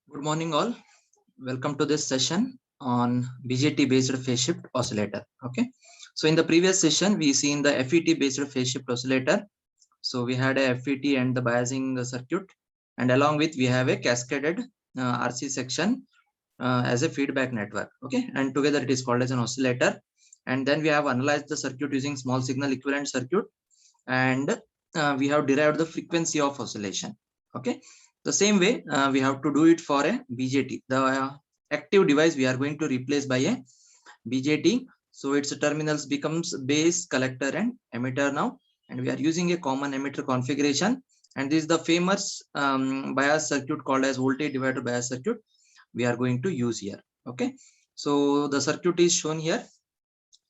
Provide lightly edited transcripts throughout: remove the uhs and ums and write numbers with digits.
Good morning, all. Welcome to this session on BJT based phase shift oscillator. Okay. So in the previous session, we seen the FET based phase shift oscillator. So we had a FET and the biasing circuit, and along with we have a cascaded RC section as a feedback network. Okay. And together it is called as an oscillator. And then we have analyzed the circuit using small signal equivalent circuit, and we have derived the frequency of oscillation. Okay. The same way we have to do it for a BJT. The active device we are going to replace by a BJT. So its terminals becomes base, collector and emitter now. And we are using a common emitter configuration. And this is the famous bias circuit called as voltage divider bias circuit we are going to use here. Okay. So the circuit is shown here.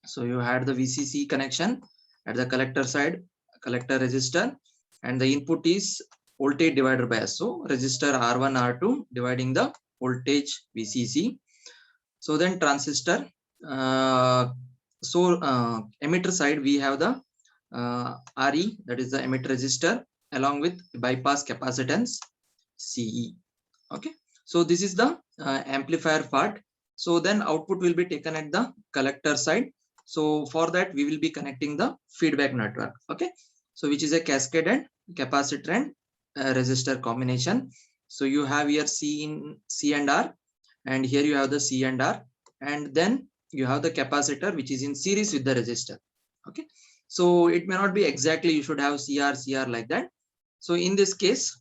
So you had the VCC connection at the collector side, collector resistor, and the input is voltage divider bias. So resistor R1, R2 dividing the voltage VCC. So then transistor. Emitter side we have the RE, that is the emitter resistor, along with bypass capacitance CE. Okay. So this is the amplifier part. So then output will be taken at the collector side. So for that we will be connecting the feedback network. Okay. So which is a cascaded capacitor and resistor combination. So you have here C and R, and here you have the C and R, and then you have the capacitor which is in series with the resistor. Okay. So it may not be exactly you should have CR like that. So in this case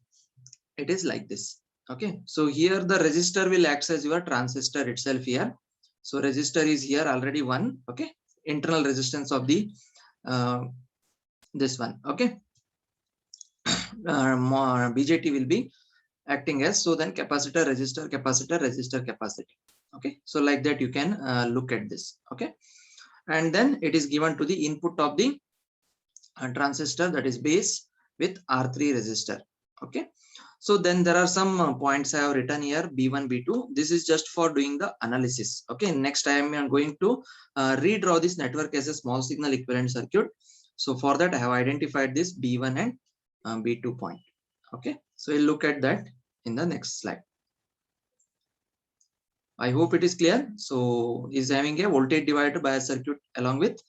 it is like this. Okay. So here the resistor will act as your transistor itself here. So resistor is here already one. Okay. Internal resistance of the this one. Okay. BJT will be acting as, so then capacitor, resistor, capacitor, resistor, capacitor. Okay. So like that you can look at this. Okay. And then it is given to the input of the transistor, that is base, with R3 resistor. Okay. So then there are some points I have written here, B1, B2. This is just for doing the analysis. Okay. Next I am going to redraw this network as a small signal equivalent circuit. So for that I have identified this B1 and B2 point. Okay. So we'll look at that in the next slide. I hope it is clear. So is having a voltage divider bias circuit along with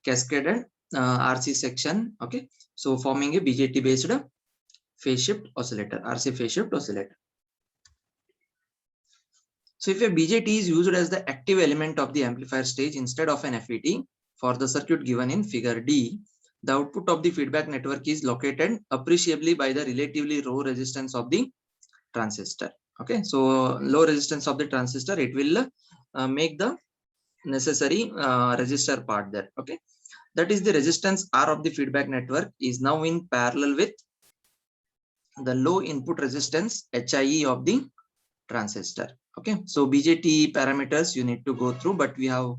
cascaded RC section. Okay. So forming a BJT based phase shift oscillator, RC phase shift oscillator. So if a BJT is used as the active element of the amplifier stage instead of an FET for the circuit given in figure D, the output of the feedback network is located appreciably by the relatively low resistance of the transistor. Okay, so low resistance of the transistor, it will make the necessary resistor part there. Okay, that is the resistance R of the feedback network is now in parallel with the low input resistance HIE of the transistor. Okay, so BJT parameters you need to go through, but we have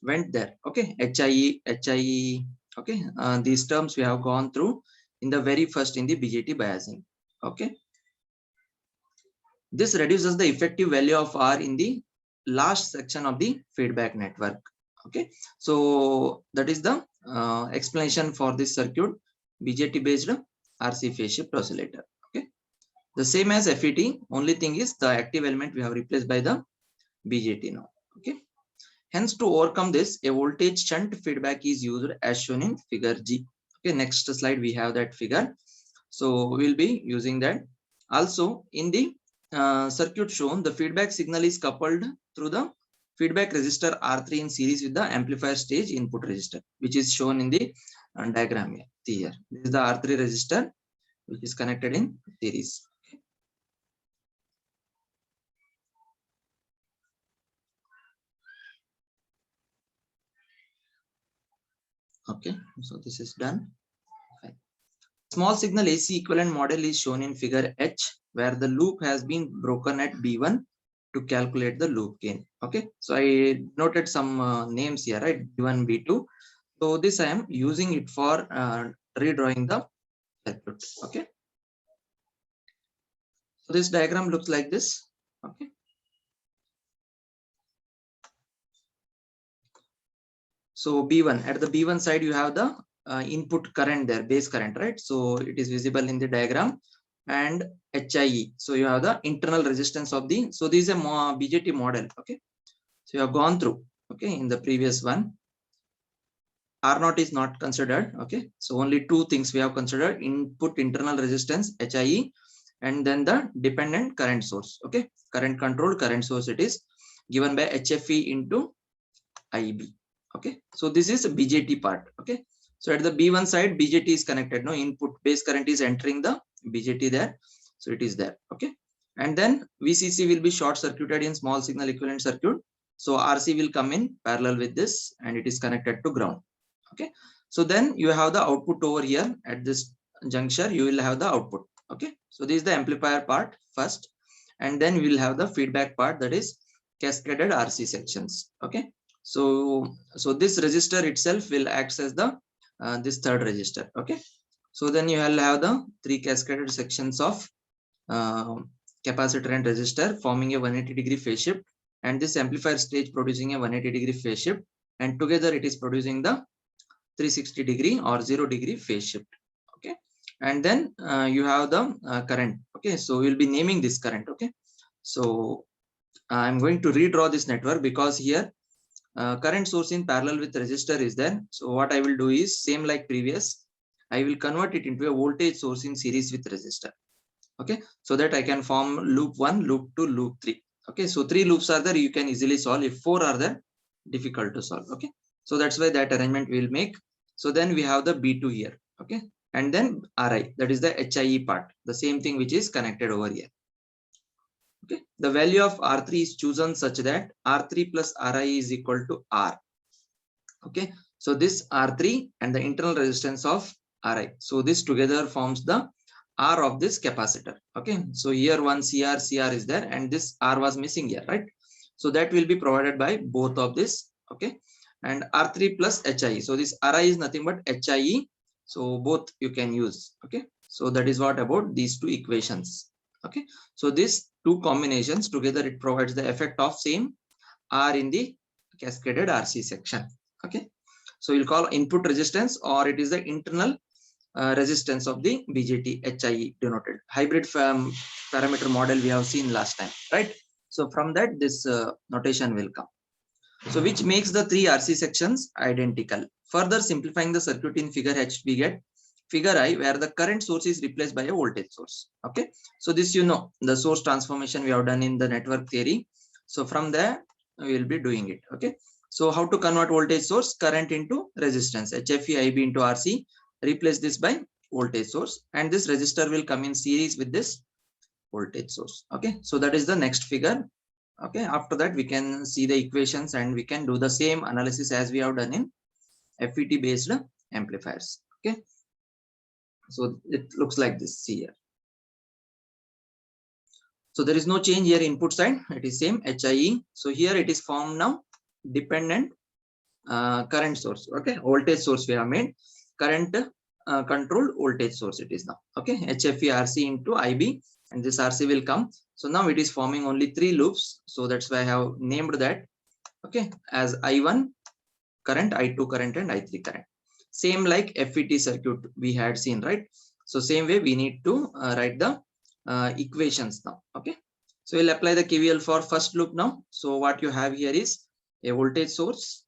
went there. Okay, HIE. Okay, these terms we have gone through in the very first in the BJT biasing. Okay, this reduces the effective value of R in the last section of the feedback network. Okay, so that is the explanation for this circuit, BJT based RC phase shift oscillator. Okay, the same as FET, only thing is the active element we have replaced by the BJT now. Okay, hence to overcome this, a voltage shunt feedback is used as shown in figure G. Okay, next slide we have that figure. So we'll be using that. Also in the circuit shown, the feedback signal is coupled through the feedback resistor R3 in series with the amplifier stage input resistor, which is shown in the diagram here. This is the R3 resistor which is connected in series. Okay, so this is done. Fine. Small signal AC equivalent model is shown in figure H, where the loop has been broken at B1 to calculate the loop gain. Okay, so I noted some names here, right? B1, B2. So this I am using it for redrawing the circuit. Okay, so this diagram looks like this. Okay, so B1, at the B1 side you have the input current there, base current, right? So it is visible in the diagram. and HIE. So you have the internal resistance of the, so this is a BJT model. Okay, so you have gone through, okay, in the previous one. R0 is not considered. Okay, so only two things we have considered: input internal resistance HIE, and then the dependent current source. Okay, current controlled current source, it is given by HFE into IB. Okay, so this is a BJT part. Okay, so at the B1 side, BJT is connected. No input base current is entering the BJT there, so it is there. Okay, and then VCC will be short circuited in small signal equivalent circuit. So RC will come in parallel with this, and it is connected to ground. Okay, so then you have the output over here at this juncture. You will have the output. Okay, so this is the amplifier part first, and then we will have the feedback part, that is cascaded RC sections. Okay, so this resistor itself will act as the this third resistor. Okay, so then you will have the three cascaded sections of capacitor and resistor forming a 180-degree phase shift, and this amplifier stage producing a 180-degree phase shift, and together it is producing the 360-degree or 0-degree phase shift. Okay, and then you have the current. Okay, so we'll be naming this current. Okay, so I'm going to redraw this network because here current source in parallel with resistor is there. So what I will do is same like previous, I will convert it into a voltage source in series with resistor. Okay, so that I can form loop 1, loop 2, loop 3. Okay, so 3 loops are there, you can easily solve. If 4 are there, difficult to solve. Okay, so that's why that arrangement we will make. So then we have the B2 here. Okay, and then RI, that is the HIE part, the same thing which is connected over here. Okay, the value of R3 is chosen such that R3 plus RI is equal to R. Okay, so this R3 and the internal resistance of RI, so this together forms the R of this capacitor. Okay, so here one CR is there, and this R was missing here, right? So that will be provided by both of this. Okay, and R3 plus HIE, so this RI is nothing but HIE, so both you can use. Okay, so that is what about these two equations. Okay, so these two combinations together, it provides the effect of same R in the cascaded RC section. Okay, so you'll call input resistance, or it is the internal resistance of the BJT HIE denoted hybrid parameter model we have seen last time, right? So from that this notation will come. So which makes the three RC sections identical. Further simplifying the circuit in figure H, we get figure I where the current source is replaced by a voltage source. Okay, so this, you know, the source transformation we have done in the network theory. So from there we will be doing it. Okay, so how to convert voltage source current into resistance, HFE IB into RC, replace this by voltage source, and this resistor will come in series with this voltage source. Okay, so that is the next figure. Okay, after that we can see the equations and we can do the same analysis as we have done in FET based amplifiers. Okay, so it looks like this. See here, so there is no change here. Input side it is same HIE. So here it is formed now dependent current source. Okay, voltage source we have made, current controlled voltage source it is now. Okay, HFE RC into IB, and this RC will come. So now it is forming only 3 loops, so that's why I have named that, okay, as I1 current, I2 current, and I3 current. Same like FET circuit we had seen, right? So same way we need to write the equations now. Okay, so we'll apply the KVL for first loop now. So what you have here is a voltage source,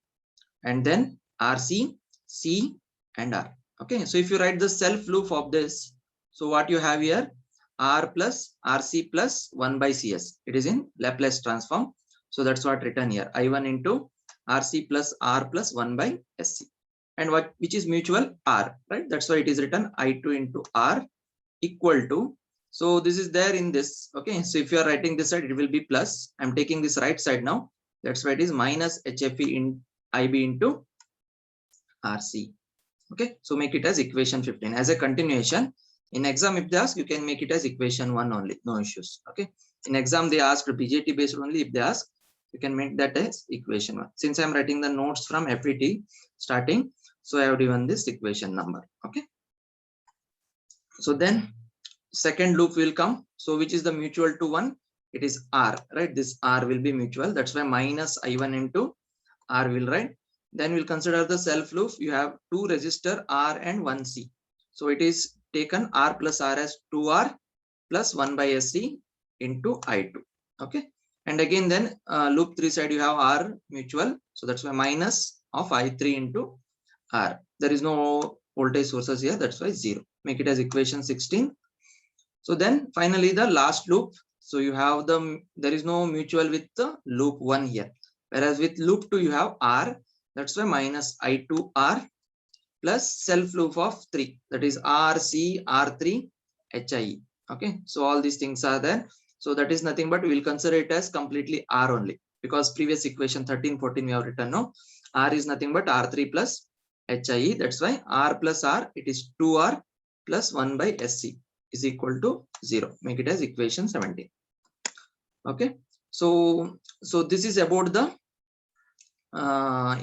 and then RC, C, and R. Okay, so if you write the self loop of this, so what you have here, R plus RC plus 1 by CS, it is in Laplace transform. So that's what written here, I1 into RC plus R plus 1 by SC, and what which is mutual R, right? That's why it is written I2 into R equal to, so this is there in this. Okay, so if you are writing this side, it will be plus. I'm taking this right side now, that's why it is minus HFE in IB into RC. Okay, so make it as equation 15 as a continuation. In exam if they ask, you can make it as equation 1 only, no issues. Okay, in exam they asked BJT based only. If they ask, you can make that as equation 1. Since I'm writing the notes from FET starting, so I have given this equation number. Okay, so then second loop will come. So which is the mutual to one? It is R, right? This R will be mutual, that's why minus I1 into R will write. Then we'll consider the self loop. You have 2 resistor R and 1 C. So it is taken R plus R as 2R plus 1 by SC into I2. Okay. And again, then loop 3 side you have R mutual. So that's why minus of I3 into R. There is no voltage sources here. That's why 0. Make it as equation 16. So then finally the last loop. So you have there is no mutual with the loop 1 here. Whereas with loop 2 you have R. That's why minus I2R plus self loop of 3. That is RC, R3, HIE. Okay. So all these things are there. So that is nothing but we will consider it as completely R only, because previous equation 13, 14 we have written no. R is nothing but R3 plus HIE. That's why R plus R, it is 2R plus 1 by SC is equal to 0. Make it as equation 17. Okay. So this is about the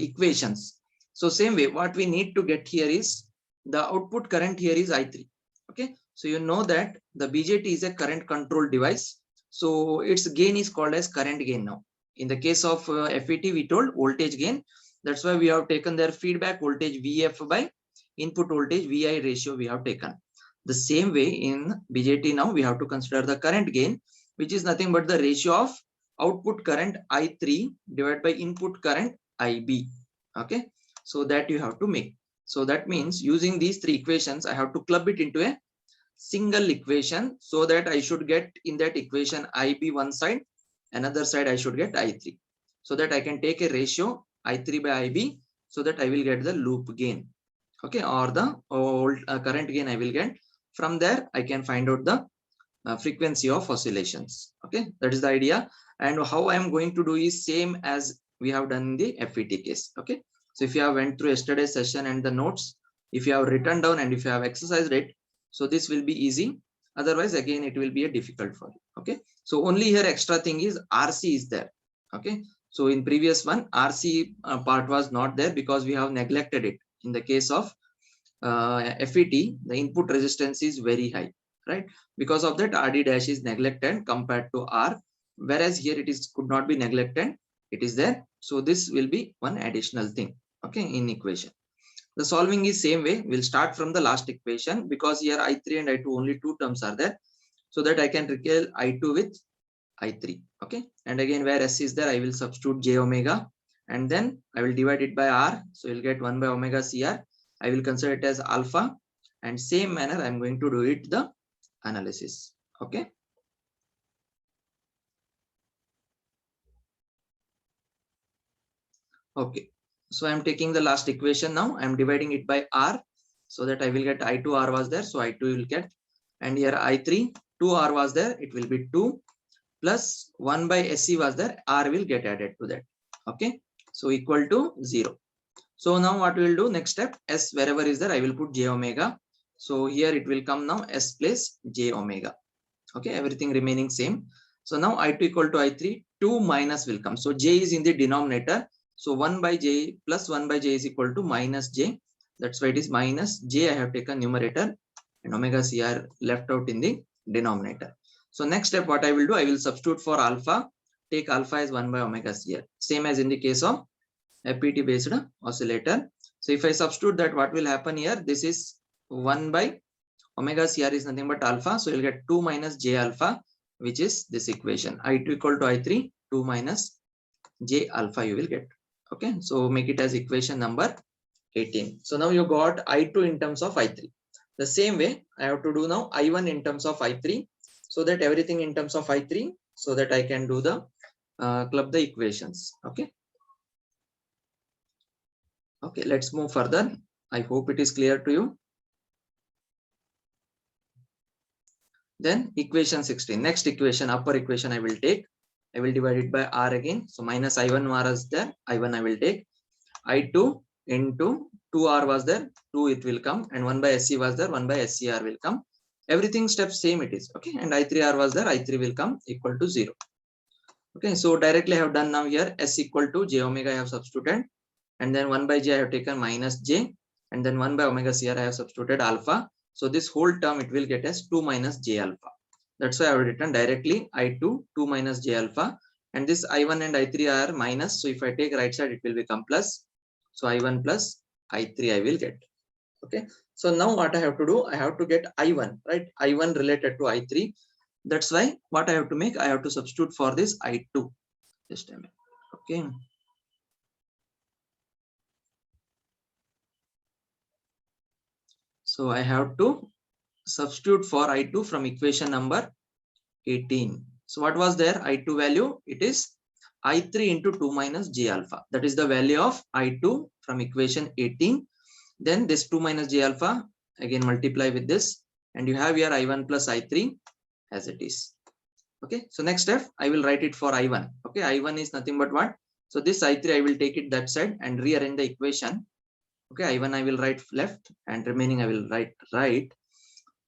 equations. So same way, what we need to get here is the output current here is I3. Okay. So you know that the BJT is a current control device. So its gain is called as current gain now. In the case of FET, we told voltage gain. That's why we have taken their feedback voltage VF by input voltage VI ratio we have taken. The same way in BJT now we have to consider the current gain, which is nothing but the ratio of output current I3 divided by input current IB. Okay. So that you have to make. So that means using these three equations, I have to club it into a single equation, so that I should get in that equation IB one side, another side I should get I3, so that I can take a ratio I3 by IB, so that I will get the loop gain. Okay. Or the current gain I will get. From there I can find out the frequency of oscillations. Okay. That is the idea. And how I am going to do is same as we have done in the FET case. Okay. So if you have went through yesterday's session and the notes, if you have written down and if you have exercised it, so this will be easy. Otherwise, again, it will be a difficult for you. Okay. So only here extra thing is RC is there. Okay. So in previous one, RC part was not there because we have neglected it. In the case of FET, the input resistance is very high, right? Because of that, RD dash is neglected compared to R. Whereas here it is could not be neglected. It is there. So this will be one additional thing. Okay. In equation. The solving is same way. We'll start from the last equation, because here I3 and I2 only two terms are there, so that I can recall I2 with I3. Okay. And again, where S is there, I will substitute j omega, and then I will divide it by R. So you'll get 1 by omega CR. I will consider it as alpha, and same manner I'm going to do it the analysis. Okay. Okay. So I'm taking the last equation now. I'm dividing it by R, so that I will get I2 R was there. So I2 will get, and here I3 2 R was there. It will be 2 plus 1 by SC was there. R will get added to that. Okay. So equal to 0. So now what we will do next step, S wherever is there, I will put j omega. So here it will come now S place j omega. Okay. Everything remaining same. So now I2 equal to I3, 2 minus will come. So j is in the denominator. So 1 by j plus 1 by j is equal to minus j. That's why it is minus j. I have taken numerator, and omega CR left out in the denominator. So next step, what I will do, I will substitute for alpha. Take alpha as 1 by omega CR. Same as in the case of FET based oscillator. So if I substitute that, what will happen here? This is 1 by omega CR is nothing but alpha. So you'll get 2 minus j alpha, which is this equation. I2 equal to I3, 2 minus j alpha you will get. Okay. So make it as equation number 18. So now you got I2 in terms of I3. The same way I have to do now I1 in terms of I3, so that everything in terms of I3, so that I can do the club the equations. Okay. Okay. Let's move further. I hope it is clear to you. Then equation 16. Next equation, upper equation I will take. I will divide it by R again. So minus I1 was there. I1 I will take. I2 into 2R was there. 2 it will come. And 1 by SC was there. 1 by SCR will come. Everything steps same it is. Okay. And I3R was there. I3 will come equal to 0. Okay. So directly I have done now here. S equal to j omega I have substituted. And then 1 by j I have taken minus j. And then 1 by omega CR I have substituted alpha. So this whole term it will get as 2 minus j alpha. That's why I have written directly I2 2 minus j alpha, and this I1 and I3 are minus. So if I take right side, it will become plus. So I1 plus I3 I will get. Okay. So now what I have to do, I have to get I1, right? I1 related to I3. That's why what I have to make, I have to substitute for this I2. Just a minute. Okay. So I have to substitute for I2 from equation number 18. So what was there? I2 value, it is I3 into 2 minus J alpha. That is the value of I2 from equation 18. Then this 2 minus J alpha, again multiply with this, and you have here I1 plus I3 as it is. Okay, so next step, I will write it for I1. Okay, I1 is nothing but what? So this I3, I will take it that side and rearrange the equation. Okay, I1 I will write left and remaining I will write right.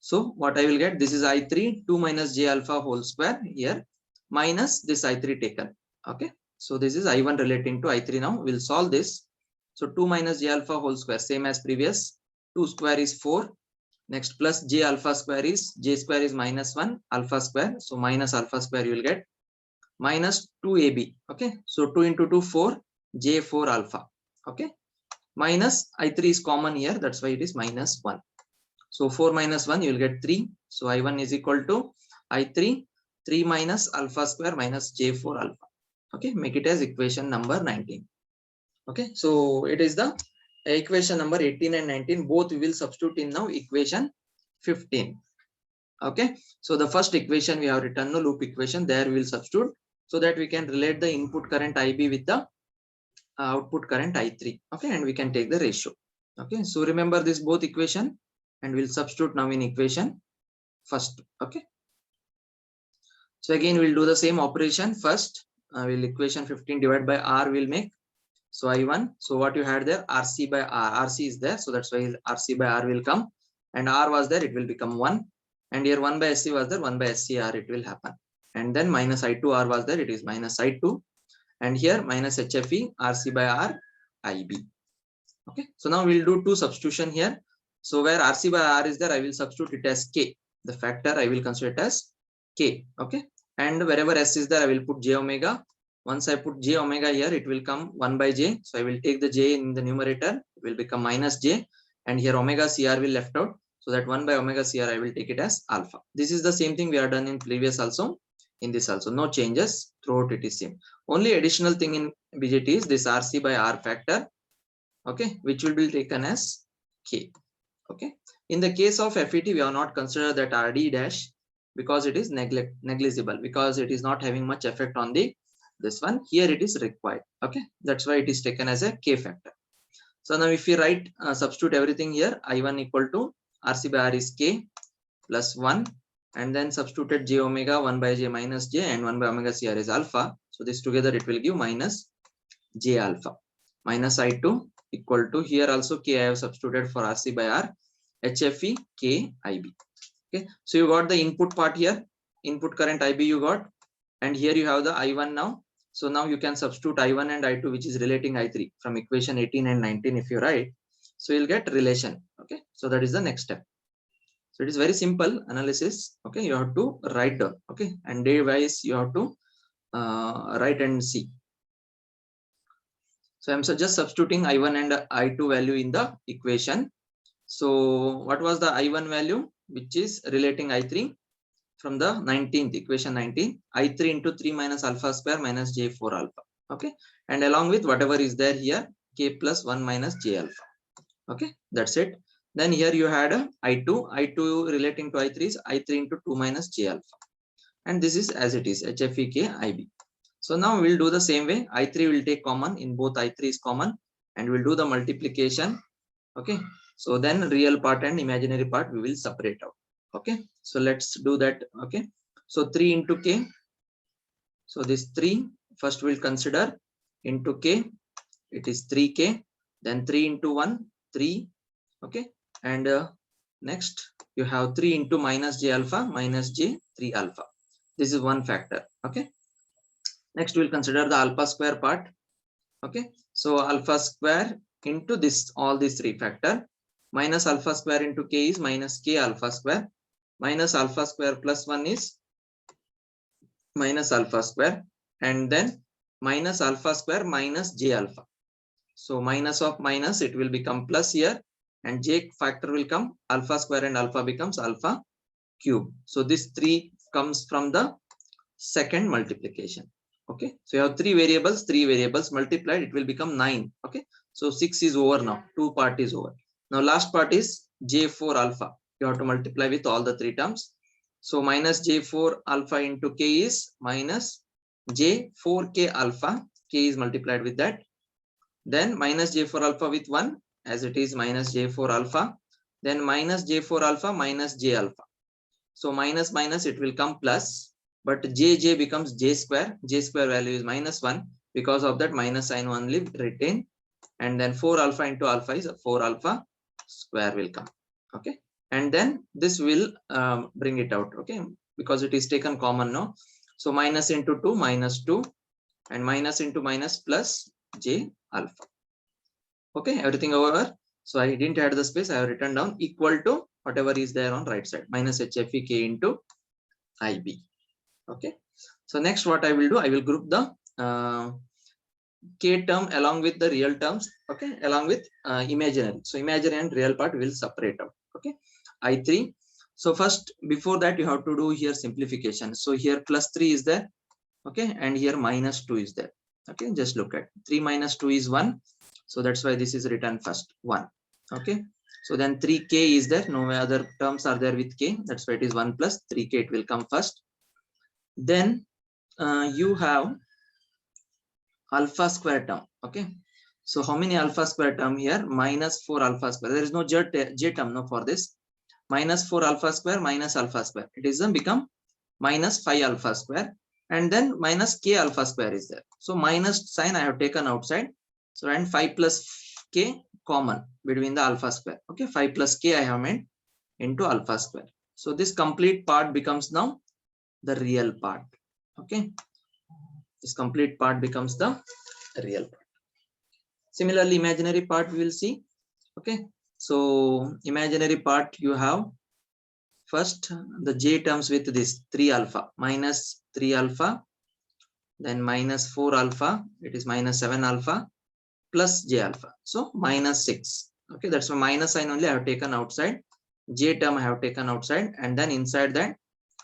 So what I will get, this is I3 2 minus J alpha whole square here minus this I3 taken. Okay, so this is I1 relating to I3. Now we'll solve this. So 2 minus J alpha whole square, same as previous. 2 square is 4. Next plus J alpha square is, J square is minus 1 alpha square. So minus alpha square you will get minus 2AB. Okay, so 2 into 2 4 J4 alpha. Okay, minus I3 is common here, that's why it is minus 1. So 4 minus 1 you will get 3. So I1 is equal to I3 3 minus alpha square minus J4 alpha. Okay, make it as equation number 19. Okay, so it is the equation number 18 and 19, both we will substitute in now equation 15. Okay, so the first equation we have written, no loop equation, there we will substitute so that we can relate the input current IB with the output current I3. Okay, and we can take the ratio. Okay, so remember this both equation and we'll substitute now in equation first. Okay, so again we'll do the same operation. First we'll equation 15 divided by R will make, so I1, so what you had there, RC by R, RC is there, so that's why RC by R will come, and R was there, it will become 1, and here 1 by SC was there, 1 by SCR it will happen, and then minus I2 R was there, it is minus I2, and here minus HFE RC by R IB. Okay, so now we'll do two substitution here. So where RC by R is there, I will substitute it as K, the factor I will consider it as K. Okay, and wherever S is there, I will put J omega. Once I put J omega here, it will come 1 by J. So I will take the J in the numerator, it will become minus J, and here omega CR will left out. So that 1 by omega CR, I will take it as alpha. This is the same thing we have done in previous also. In this also, no changes throughout, it is same. Only additional thing in BJT is this RC by R factor. Okay, which will be taken as K. Okay, in the case of FET, we have not considered that RD dash because it is negligible, because it is not having much effect on the this one. Here it is required. Okay, that's why it is taken as a K factor. So now if we write substitute everything here, I1 equal to RC by R is K plus 1, and then substituted J omega 1 by J minus J, and 1 by omega CR is alpha. So this together it will give minus J alpha, minus I2 equal to, here also K I have substituted for RC by R, HFE K IB. Okay, so you got the input part here, input current IB you got, and here you have the I1 now. So now you can substitute I1 and I2, which is relating I3 from equation 18 and 19 if you write. So you'll get relation. Okay, so that is the next step. So it is very simple analysis. Okay, you have to write down. Okay, and day wise you have to write and see. So I'm just substituting I1 and I2 value in the equation. So what was the I1 value, which is relating I3 from the 19th equation 19, I3 into 3 minus alpha square minus J4 alpha. Okay, and along with whatever is there here, K plus 1 minus J alpha. Okay, that's it. Then here you had a I2 relating to I3 is I3 into 2 minus J alpha, and this is as it is, HFE K IB. So now we'll do the same way. I3 will take common, in both I3 is common, and we'll do the multiplication. Okay, so then real part and imaginary part we will separate out. Okay, so let's do that. Okay, so 3 into K. So this 3 first we'll consider into K, it is 3K, then 3 into 1, 3. Okay, and next you have 3 into minus J alpha minus J 3 alpha. This is one factor. Okay, next we'll consider the alpha square part. Okay, so alpha square into this, all these three factor, minus alpha square into K is minus K alpha square, minus alpha square plus 1 is minus alpha square, and then minus alpha square minus J alpha. So minus of minus, it will become plus here, and J factor will come, alpha square and alpha becomes alpha cube. So this three comes from the second multiplication. Okay, so you have three variables multiplied, it will become 9. Okay, so 6 is over now, 2 part is over. Now last part is J4 alpha. You have to multiply with all the 3 terms. So minus J4 alpha into K is minus J4K alpha. K is multiplied with that. Then minus J4 alpha with 1, as it is minus J4 alpha. Then minus J4 alpha minus J alpha. So minus minus it will come plus, but J becomes J square. J square value is minus 1. Because of that, minus sign only retain. And then 4 alpha into alpha is 4 alpha square will come. Okay, and then this will bring it out. Okay, because it is taken common now. So minus into 2 minus 2, and minus into minus plus J alpha. Okay, everything over. So I didn't add the space, I have written down equal to whatever is there on right side, minus HFE K into IB. Okay, so next what I will do, I will group the K term along with the real terms, okay, along with imaginary. So imaginary and real part will separate out. Okay, I3. So first, before that, you have to do here simplification. So here plus 3 is there, okay, and here minus 2 is there. Okay, just look at 3 minus 2 is 1. So that's why this is written first 1. Okay, so then 3K is there, no other terms are there with K. That's why it is 1 plus 3K, it will come first. Then you have alpha square term. Okay, so how many alpha square term here? Minus 4 alpha square. There is no J term no for this. Minus 4 alpha square minus alpha square. It is then become minus 5 alpha square, and then minus K alpha square is there. So minus sign I have taken outside. So and 5 plus K common between the alpha square. Okay, 5 plus K I have made into alpha square. So this complete part becomes now the real part. Okay, this complete part becomes the real part. Similarly, imaginary part we will see. Okay, so imaginary part you have first the J terms with this 3 alpha minus 3 alpha, then minus 4 alpha, it is minus 7 alpha plus J alpha. So minus 6. Okay, that's why minus sign only I have taken outside. J term I have taken outside, and then inside that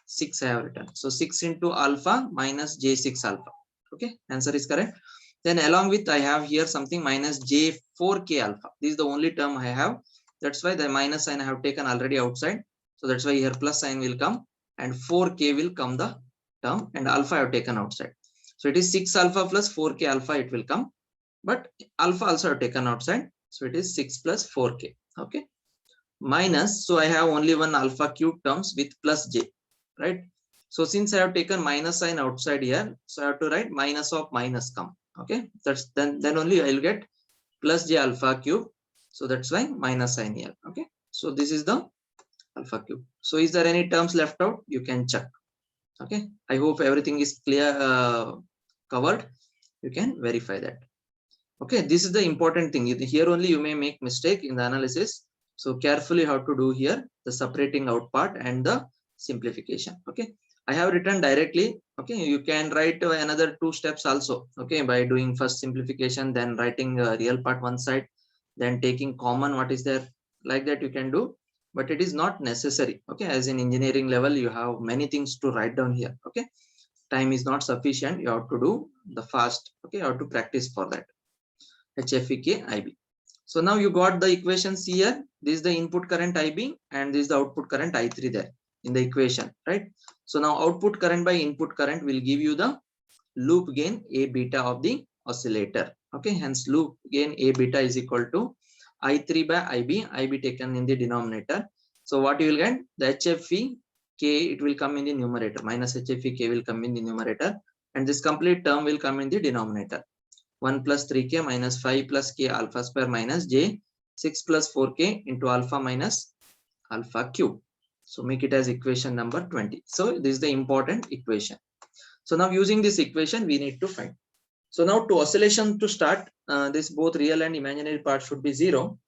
6 I have written. So 6 into alpha minus J6 alpha. Okay, answer is correct. Then along with I have here something minus J4K alpha. This is the only term I have. That's why the minus sign I have taken already outside. So that's why here plus sign will come, and 4K will come the term, and alpha I have taken outside. So it is 6 alpha plus 4K alpha it will come, but alpha also I have taken outside. So it is 6 plus 4K. Okay, minus, so I have only one alpha cube terms with plus J, right? So since I have taken minus sign outside here, so I have to write minus of minus come. Okay, that's then only I will get plus J alpha cube. So that's why minus sign here. Okay, so this is the alpha cube. So is there any terms left out? You can check. Okay, I hope everything is clear, covered. You can verify that. Okay, this is the important thing. Here only you may make mistake in the analysis. So carefully how to do here the separating out part and the simplification. Okay, I have written directly. Okay, you can write another 2 steps also. Okay, by doing first simplification, then writing real part one side, then taking common what is there, like that you can do, but it is not necessary. Okay, as in engineering level you have many things to write down here. Okay, time is not sufficient, you have to do the fast. Okay, you have to practice for that. HFEK IB. So now you got the equations here. This is the input current IB, and this is the output current I3 there in the equation, right? So now output current by input current will give you the loop gain A beta of the oscillator. Okay, hence loop gain A beta is equal to I3 by IB taken in the denominator. So what you will get, the HFE K, it will come in the numerator, minus HFE K will come in the numerator, and this complete term will come in the denominator. 1 plus 3K minus 5 plus K alpha square minus J 6 plus 4K into alpha minus alpha cube. So make it as equation number 20. So this is the important equation. So now using this equation we need to find. So now to oscillation to start, this both real and imaginary part should be 0.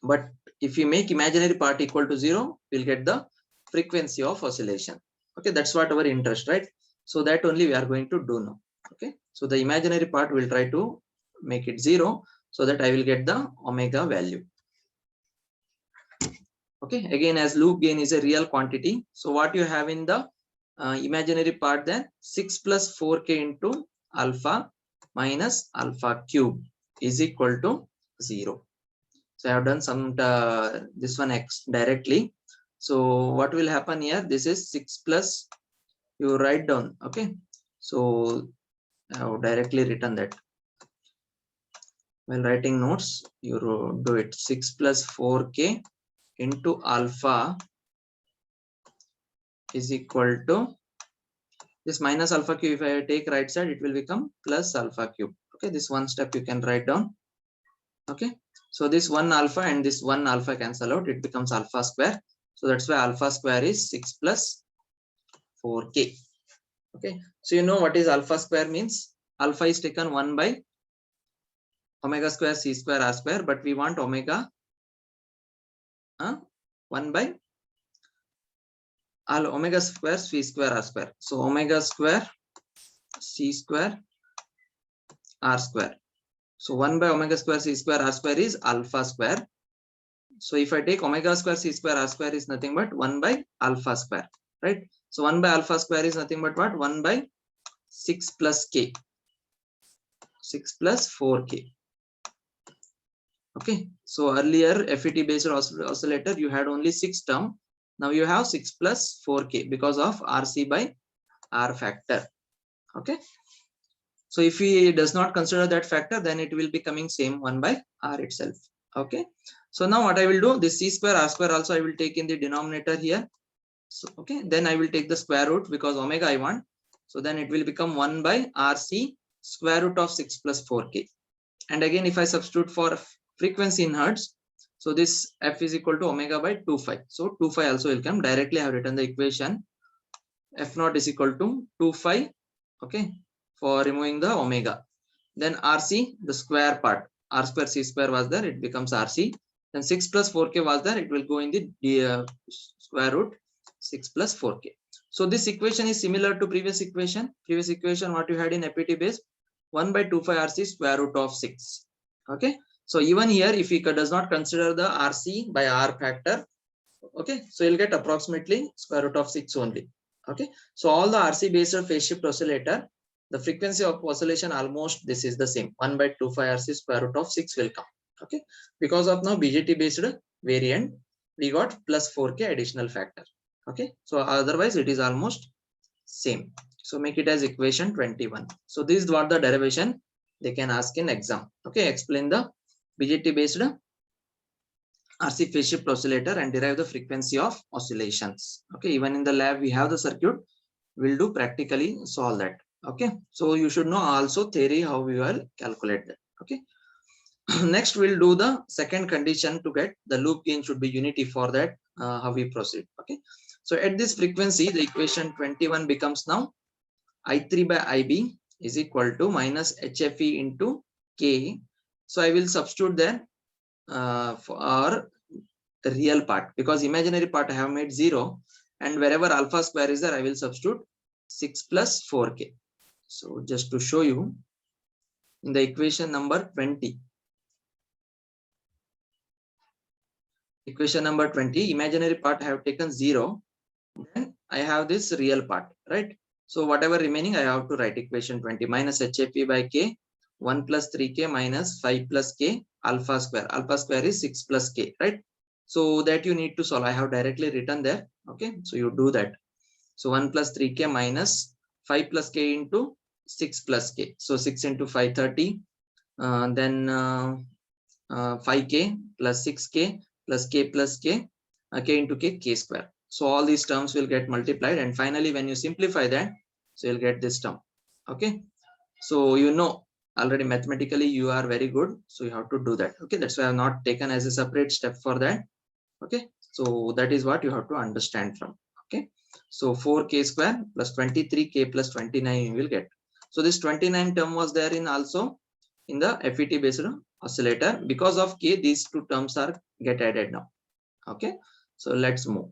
But if you make imaginary part equal to 0, we'll get the frequency of oscillation. Okay, that's what our interest, right? So that only we are going to do now. Okay, so the imaginary part will try to make it 0 so that I will get the omega value. Okay, again, as loop gain is a real quantity, so what you have in the imaginary part, then 6 plus 4k into alpha minus alpha cube is equal to 0. So I have done some this one X directly. So what will happen here? This is 6 plus, you write down. Okay. So I have directly written that. While writing notes, you do it. 6 plus 4k into alpha is equal to this minus alpha cube. If I take right side, it will become plus alpha cube. Okay, this one step you can write down. Okay, so this one alpha and this one alpha cancel out, it becomes alpha square. So that's why alpha square is 6 plus 4k. Okay, so you know what is alpha square means? Alpha is taken 1 by omega square c square r square, but we want omega 1 by omega square c square r square. So omega square c square r square. So 1 by omega square c square r square is alpha square. So if I take omega square c square r square is nothing but 1 by alpha square, right? So 1 by alpha square is nothing but what? 1 by 6 plus k, 6 plus 4k. Okay, so earlier FET based oscillator you had only 6 term. Now you have 6 plus 4k because of RC by R factor. Okay, so if he does not consider that factor, then it will be coming same 1 by R itself. Okay, so now what I will do, this c square r square also I will take in the denominator here. So okay, then I will take the square root because omega I want. So then it will become 1 by RC square root of 6 plus 4k. And again, if I substitute for frequency in hertz, so this f is equal to omega by 2 phi. So 2 phi also will come. Directly I have written the equation. F naught is equal to 2 phi. Okay, for removing the omega. Then RC, the square part, r square c square was there, it becomes RC. Then 6 plus 4k was there, it will go in the square root 6 plus 4k. So this equation is similar to previous equation. Previous equation what you had in FET base, 1 by 2 phi RC square root of 6. Okay, so even here if he does not consider the RC by R factor, okay, so you'll get approximately square root of 6 only. Okay, so all the RC based phase shift oscillator, the frequency of oscillation almost this is the same, 1 by 2 phi RC square root of 6 will come. Okay, because of now BJT based variant, we got plus 4k additional factor. Okay, so otherwise it is almost same. So make it as equation 21. So this is what the derivation they can ask in exam. Okay, explain the BJT based RC phase shift oscillator and derive the frequency of oscillations. Okay, even in the lab we have the circuit, we'll do practically solve that. Okay, so you should know also theory how we will calculate that. Okay, next we'll do the second condition to get the loop gain should be unity. For that how we proceed. Okay, so at this frequency the equation 21 becomes now I3 by IB is equal to minus HFE into K. So I will substitute there for the real part, because imaginary part I have made 0, and wherever alpha square is there I will substitute 6 plus 4k. So just to show you, in the equation number 20, imaginary part I have taken 0, then I have this real part, right? So whatever remaining I have to write equation 20 minus HFE by K, 1 plus 3k minus 5 plus k alpha square. Alpha square is 6 plus k, right? So that you need to solve. I have directly written there. Okay, so you do that. So 1 plus 3k minus 5 plus k into 6 plus k. So 6 into 5, 30. Then 5k plus 6k plus k plus k, k into k square. So all these terms will get multiplied, and finally when you simplify that, so you'll get this term. Okay, so you know already mathematically you are very good, so you have to do that. Okay, that's why I have not taken as a separate step for that. Okay, so that is what you have to understand from. Okay, so 4k square plus 23k plus 29 you will get. So this 29 term was there in also in the FET based oscillator. Because of k, these two terms are get added now. Okay, so let's move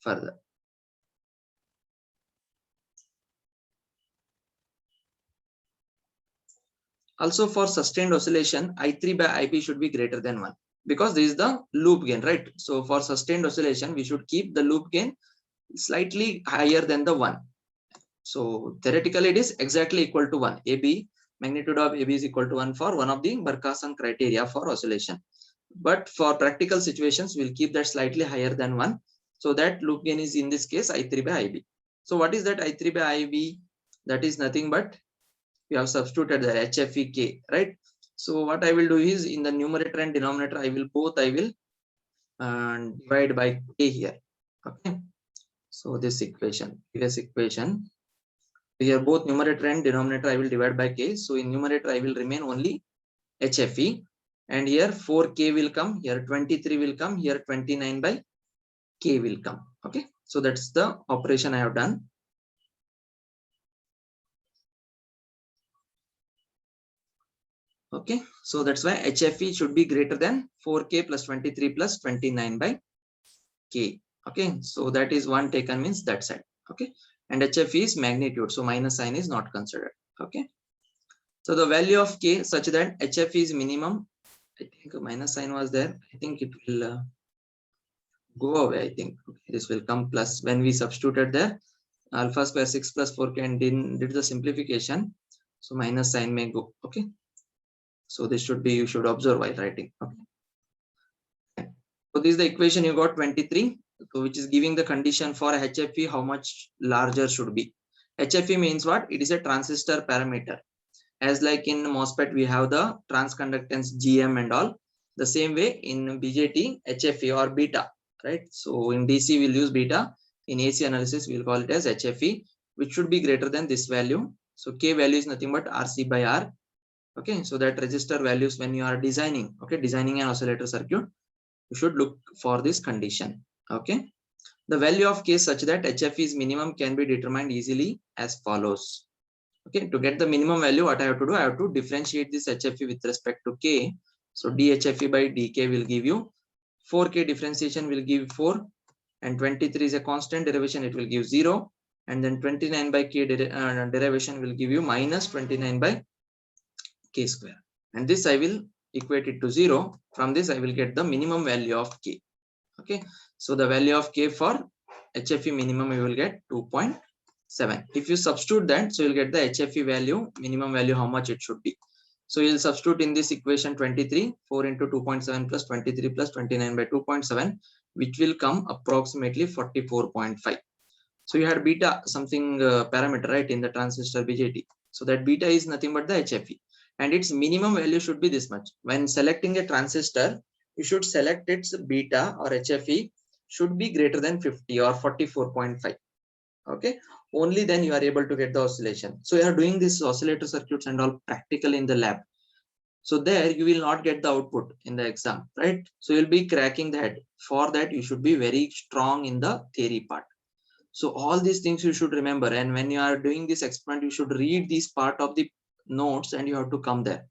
further. Also for sustained oscillation, I3 by IB should be greater than 1, because this is the loop gain, right? So for sustained oscillation, we should keep the loop gain slightly higher than the 1. So theoretically it is exactly equal to 1. AB, magnitude of AB is equal to 1 for one of the Barkhasan criteria for oscillation. But for practical situations, we'll keep that slightly higher than 1. So that loop gain is in this case I3 by IB. So what is that I3 by IB? That is nothing but we have substituted the HFEK, right? So what I will do is in the numerator and denominator, I will divide by K here. Okay. So this equation, previous equation, here both numerator and denominator I will divide by K. So in numerator I will remain only HFE, and here 4K will come, here 23 will come, here 29 by K will come. Okay. So that's the operation I have done. Okay, so that's why HFE should be greater than 4K plus 23 plus 29 by K. Okay, so that is one taken means that side. Okay, and HFE is magnitude, so minus sign is not considered. Okay, so the value of K such that HFE is minimum. I think a minus sign was there. I think it will go away. I think this will come plus when we substituted there alpha square 6 plus 4K and did the simplification. So minus sign may go. Okay. So this should be, you should observe while writing. Okay. So this is the equation you got 23, so which is giving the condition for HFE, how much larger should be. HFE means what? It is a transistor parameter. As like in MOSFET, we have the transconductance GM and all. The same way in BJT, HFE or beta, right? So in DC, we'll use beta. In AC analysis, we'll call it as HFE, which should be greater than this value. So K value is nothing but RC by R. Okay, so that resistor values when you are designing, okay, designing an oscillator circuit, you should look for this condition. Okay, the value of K such that HFE's minimum can be determined easily as follows. Okay, to get the minimum value, what I have to do, I have to differentiate this HFE with respect to K. So DHFE by DK will give you 4K differentiation will give 4, and 23 is a constant derivation, it will give 0, and then 29 by K derivation will give you minus 29 by K square, and this I will equate it to 0. From this I will get the minimum value of K. Okay, so the value of K for HFE minimum you will get 2.7. if you substitute that, so you'll get the HFE value, minimum value, how much it should be. So you'll substitute in this equation 23, 4 into 2.7 plus 23 plus 29 by 2.7, which will come approximately 44.5. So you had beta something parameter, right, in the transistor BJT. So that beta is nothing but the HFE, and its minimum value should be this much. When selecting a transistor, you should select its beta or HFE should be greater than 50 or 44.5. Okay, only then you are able to get the oscillation. So you are doing this oscillator circuits and all practical in the lab. So there you will not get the output in the exam, right? So you'll be cracking the head. For that, you should be very strong in the theory part. So all these things you should remember, and when you are doing this experiment, you should read this part of the notes and you have to come there.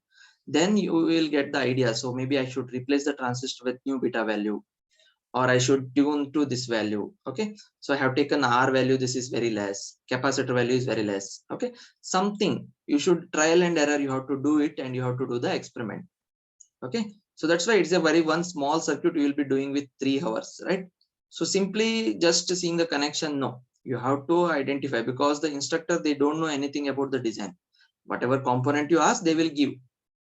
Then you will get the idea. So maybe I should replace the transistor with new beta value, or I should tune to this value. Okay, so I have taken R value, this is very less, capacitor value is very less. Okay, something you should trial and error, you have to do it, and you have to do the experiment. Okay, so that's why it's a very one small circuit you will be doing with 3 hours, right? So simply just seeing the connection, no, you have to identify, because the instructor, they don't know anything about the design. Whatever component you ask, they will give,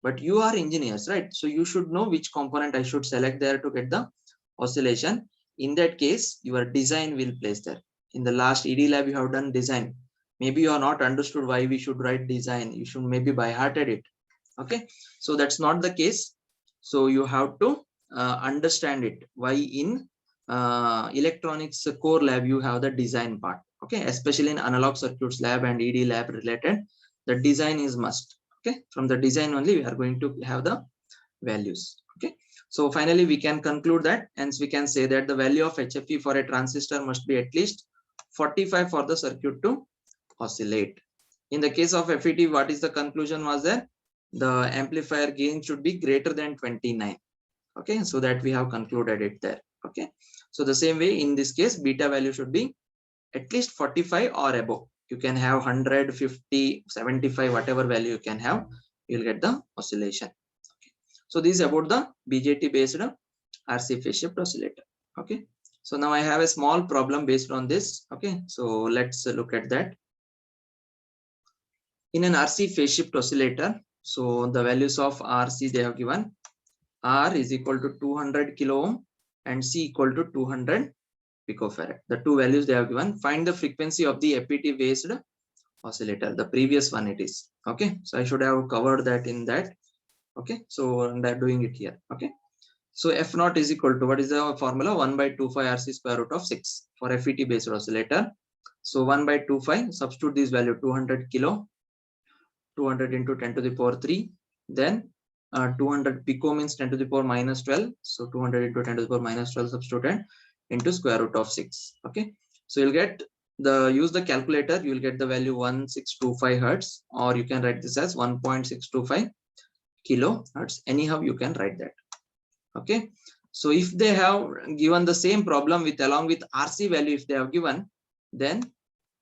but you are engineers, right? So you should know which component I should select there to get the oscillation. In that case, your design will place there. In the last ED lab, you have done design. Maybe you are not understood why we should write design. You should maybe by hearted it. Okay, so that's not the case. So you have to understand it. Why in electronics core lab you have the design part. Okay, especially in analog circuits lab and ED lab related, the design is must. Okay, from the design only we are going to have the values. Okay, so finally we can conclude that, hence we can say that the value of HFE for a transistor must be at least 45 for the circuit to oscillate. In the case of FET, what is the conclusion was there? The amplifier gain should be greater than 29. Okay, so that we have concluded it there. Okay, so the same way in this case, beta value should be at least 45 or above. You can have 100, 50, 75, whatever value you can have, you'll get the oscillation. Okay, so this is about the BJT based RC phase shift oscillator. Okay, so now I have a small problem based on this. Okay, so let's look at that. in an RC phase shift oscillator, so the values of RC they have given. R is equal to 200 kilo ohm and C equal to 200 picofarad. The two values they have given. Find the frequency of the FET based oscillator. The previous one it is. Okay, so I should have covered that in that. Okay, so I'm doing it here. Okay, so F naught is equal to, what is the formula? 1 by 2 pi RC square root of 6 for FET based oscillator. So 1 by 2 pi, substitute this value 200 kilo, 200 into 10 to the power 3, then 200 pico means 10 to the power minus 12. So 200 into 10 to the power minus 12 substituted into square root of 6. Okay, so you'll get use the calculator, you will get the value 1625 hertz, or you can write this as 1.625 kilohertz. Anyhow you can write that. Okay, so if they have given the same problem with along with RC value, if they have given, then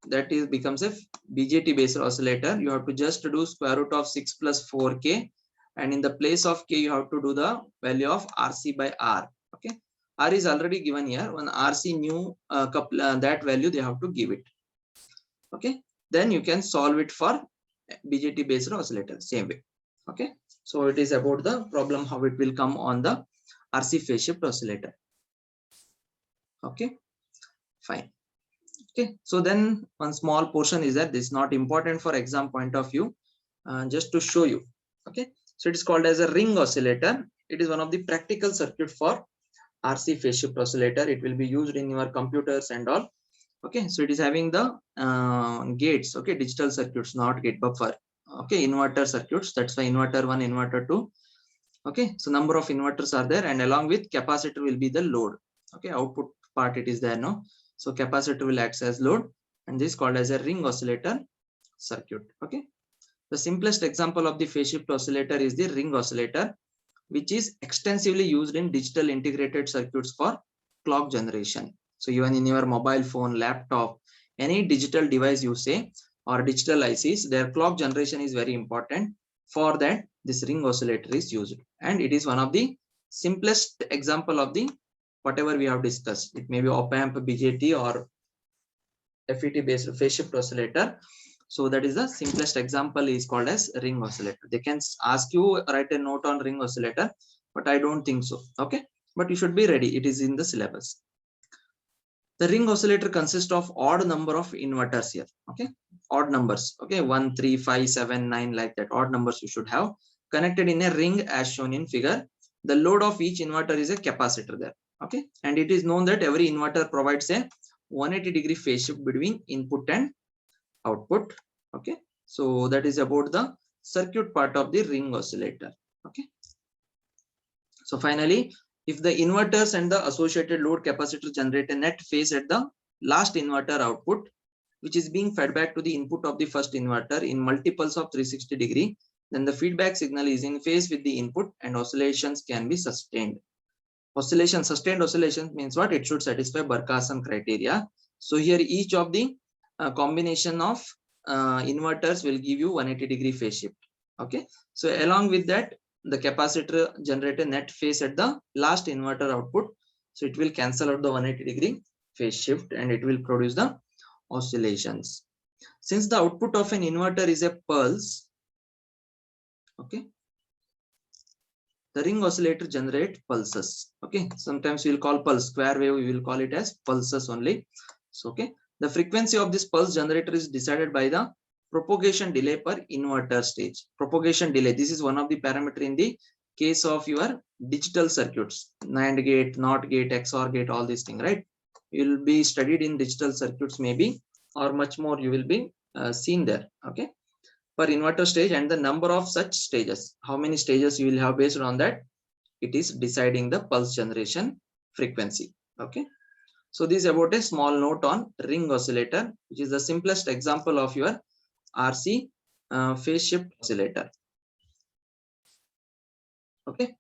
that is becomes a BJT based oscillator. You have to just do square root of 6 plus 4k, and in the place of k you have to do the value of RC by R. Okay, R is already given here. When RC new that value they have to give it. Okay, then you can solve it for BJT based oscillator same way. Okay, so it is about the problem how it will come on the RC phase shift oscillator. Okay, fine. Okay, so then one small portion is that this is not important for exam point of view, just to show you. Okay, so it is called as a ring oscillator. It is one of the practical circuit for RC phase shift oscillator. It will be used in your computers and all. Okay, so it is having the gates. Okay, digital circuits, not gate buffer. Okay, inverter circuits. That's why inverter 1, inverter 2. Okay, so number of inverters are there, and along with capacitor will be the load. Okay, output part it is there, no. So capacitor will act as load, and this is called as a ring oscillator circuit. Okay, the simplest example of the phase shift oscillator is the ring oscillator, which is extensively used in digital integrated circuits for clock generation. So even in your mobile phone, laptop, any digital device you say, or digital ICs, their clock generation is very important. For that, this ring oscillator is used, and it is one of the simplest example of the whatever we have discussed. It may be op-amp, BJT, or FET based phase shift oscillator. So that is the simplest example is called as ring oscillator. They can ask you write a note on ring oscillator, but I don't think so. Okay, but you should be ready. It is in the syllabus. The ring oscillator consists of odd number of inverters here. Okay, odd numbers. Okay, 1, 3, 5, 7, 9, like that. Odd numbers you should have connected in a ring as shown in figure. The load of each inverter is a capacitor there. Okay, and it is known that every inverter provides a 180-degree phase shift between input and output. Okay, so that is about the circuit part of the ring oscillator. Okay, so finally, if the inverters and the associated load capacitor generate a net phase at the last inverter output, which is being fed back to the input of the first inverter in multiples of 360 degree, then the feedback signal is in phase with the input and oscillations can be sustained. Sustained oscillation means what? It should satisfy Barkhasan criteria. So here each of the combination of inverters will give you 180-degree phase shift. Okay, so along with that, the capacitor generate a net phase at the last inverter output, so it will cancel out the 180-degree phase shift and it will produce the oscillations. Since the output of an inverter is a pulse, okay, the ring oscillator generate pulses. Okay, sometimes we will call pulse square wave, we will call it as pulses only. So okay, the frequency of this pulse generator is decided by the propagation delay per inverter stage. Propagation delay, this is one of the parameter in the case of your digital circuits, NAND gate, NOT gate, XOR gate, all these things, right? You will be studied in digital circuits maybe, or much more you will be seen there. Okay, per inverter stage, and the number of such stages, how many stages you will have, based on that it is deciding the pulse generation frequency. Okay, so this is about a small note on ring oscillator, which is the simplest example of your RC phase shift oscillator. Okay,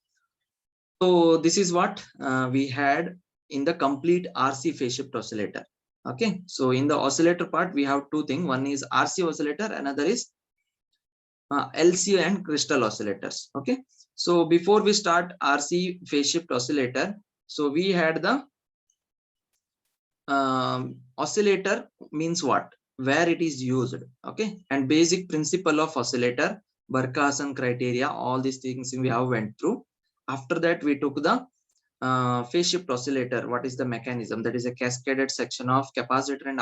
so this is what we had in the complete RC phase shift oscillator. Okay, so in the oscillator part we have two things. One is RC oscillator, another is LC and crystal oscillators. Okay, so before we start RC phase shift oscillator, so we had the oscillator means what? where it is used, okay, and basic principle of oscillator, Barkhasan criteria, all these things we have went through. After that, we took the phase shift oscillator. What is the mechanism? That is a cascaded section of capacitor and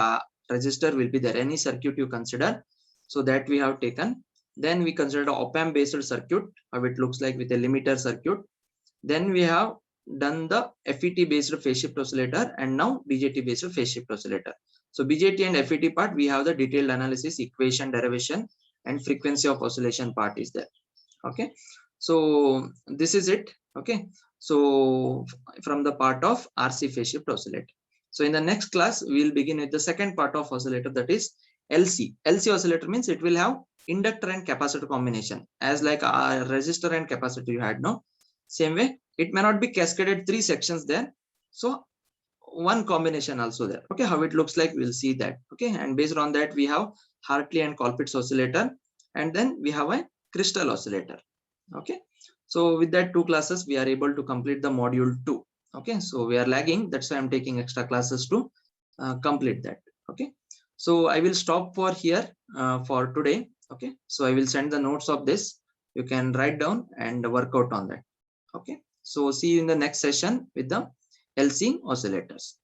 resistor will be there. Any circuit you consider, so that we have taken. Then we consider op-amp based circuit, how it looks like with a limiter circuit. Then we have done the FET based phase shift oscillator and now BJT based phase shift oscillator. So BJT and FET part, we have the detailed analysis, equation, derivation, and frequency of oscillation part is there. Okay, so this is it. Okay, so from the part of RC phase shift oscillator. So in the next class, we will begin with the second part of oscillator, that is LC. LC oscillator means it will have inductor and capacitor combination, as like a resistor and capacitor you had, no? Same way, it may not be cascaded 3 sections there. So one combination also there. Okay, how it looks like, we'll see that. Okay, and based on that, we have Hartley and Colpitts oscillator, and then we have a crystal oscillator. Okay, so with that 2 classes, we are able to complete the module 2. Okay, so we are lagging, that's why I'm taking extra classes to complete that. Okay, so I will stop for here for today. Okay, so I will send the notes of this. You can write down and work out on that. Okay, so see you in the next session with the LC oscillators.